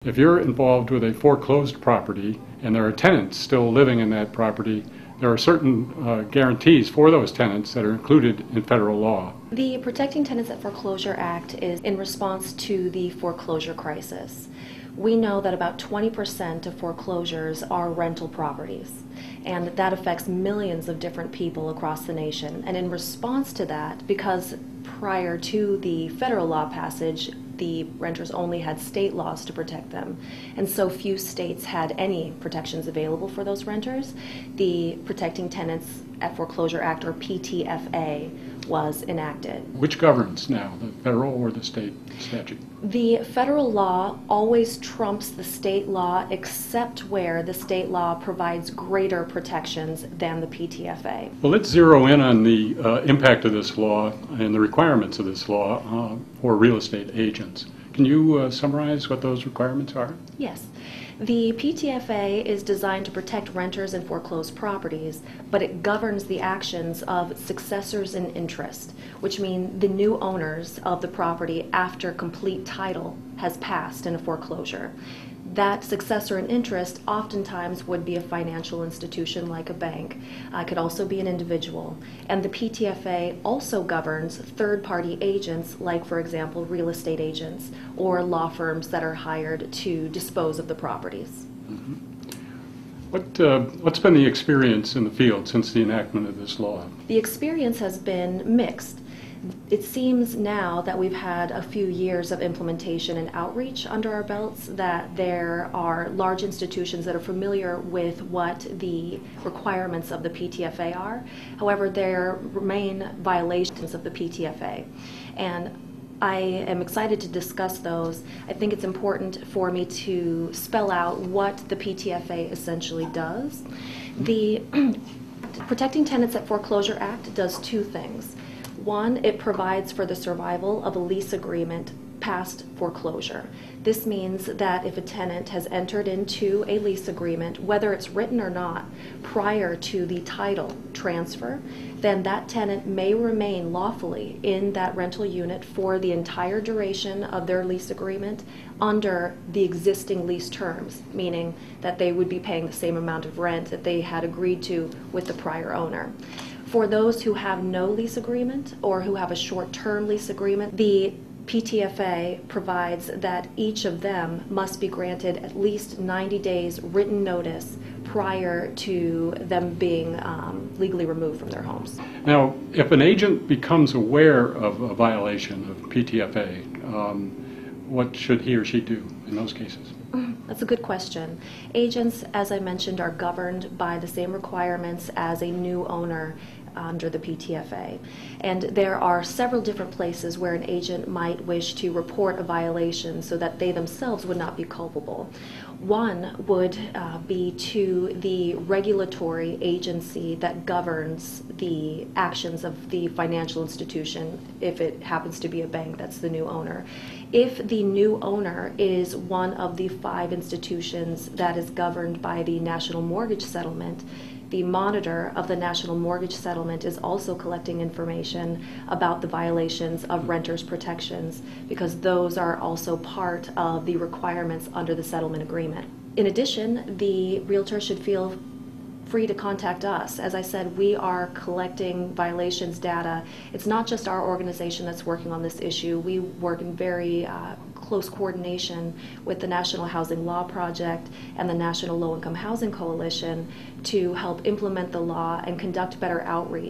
If you're involved with a foreclosed property and there are tenants still living in that property, there are certain guarantees for those tenants that are included in federal law. The Protecting Tenants at Foreclosure Act is in response to the foreclosure crisis. We know that about 20% of foreclosures are rental properties, and that affects millions of different people across the nation. And in response to that, because prior to the federal law passage, the renters only had state laws to protect them, and so few states had any protections available for those renters, the Protecting Tenants at Foreclosure Act, or PTFA, was enacted. Which governs now, the federal or the state statute? The federal law always trumps the state law, except where the state law provides greater protections than the PTFA. Well, let's zero in on the impact of this law and the requirements of this law for real estate agents. Can you summarize what those requirements are? Yes. The PTFA is designed to protect renters in foreclosed properties, but it governs the actions of successors in interest, which mean the new owners of the property after complete title has passed in a foreclosure. That successor in interest oftentimes would be a financial institution like a bank. It could also be an individual. And the PTFA also governs third-party agents like, for example, real estate agents or law firms that are hired to dispose of the properties. Mm-hmm. What's been the experience in the field since the enactment of this law? The experience has been mixed. It seems now that we've had a few years of implementation and outreach under our belts that there are large institutions that are familiar with what the requirements of the PTFA are. However, there remain violations of the PTFA. And I am excited to discuss those. I think it's important for me to spell out what the PTFA essentially does. The Protecting Tenants at Foreclosure Act does two things. One, it provides for the survival of a lease agreement past foreclosure. This means that if a tenant has entered into a lease agreement, whether it's written or not, prior to the title transfer, then that tenant may remain lawfully in that rental unit for the entire duration of their lease agreement under the existing lease terms, meaning that they would be paying the same amount of rent that they had agreed to with the prior owner. For those who have no lease agreement or who have a short-term lease agreement, the PTFA provides that each of them must be granted at least 90 days written notice prior to them being legally removed from their homes. Now, if an agent becomes aware of a violation of PTFA, what should he or she do in those cases? That's a good question. Agents, as I mentioned, are governed by the same requirements as a new owner under the PTFA. And there are several different places where an agent might wish to report a violation so that they themselves would not be culpable. One would be to the regulatory agency that governs the actions of the financial institution, if it happens to be a bank that's the new owner. If the new owner is one of the 5 institutions that is governed by the National Mortgage Settlement, the monitor of the National Mortgage Settlement is also collecting information about the violations of renters' protections, because those are also part of the requirements under the settlement agreement. In addition, the realtor should feel free to contact us. As I said, we are collecting violations data. It's not just our organization that's working on this issue. We work in very close coordination with the National Housing Law Project and the National Low-Income Housing Coalition to help implement the law and conduct better outreach.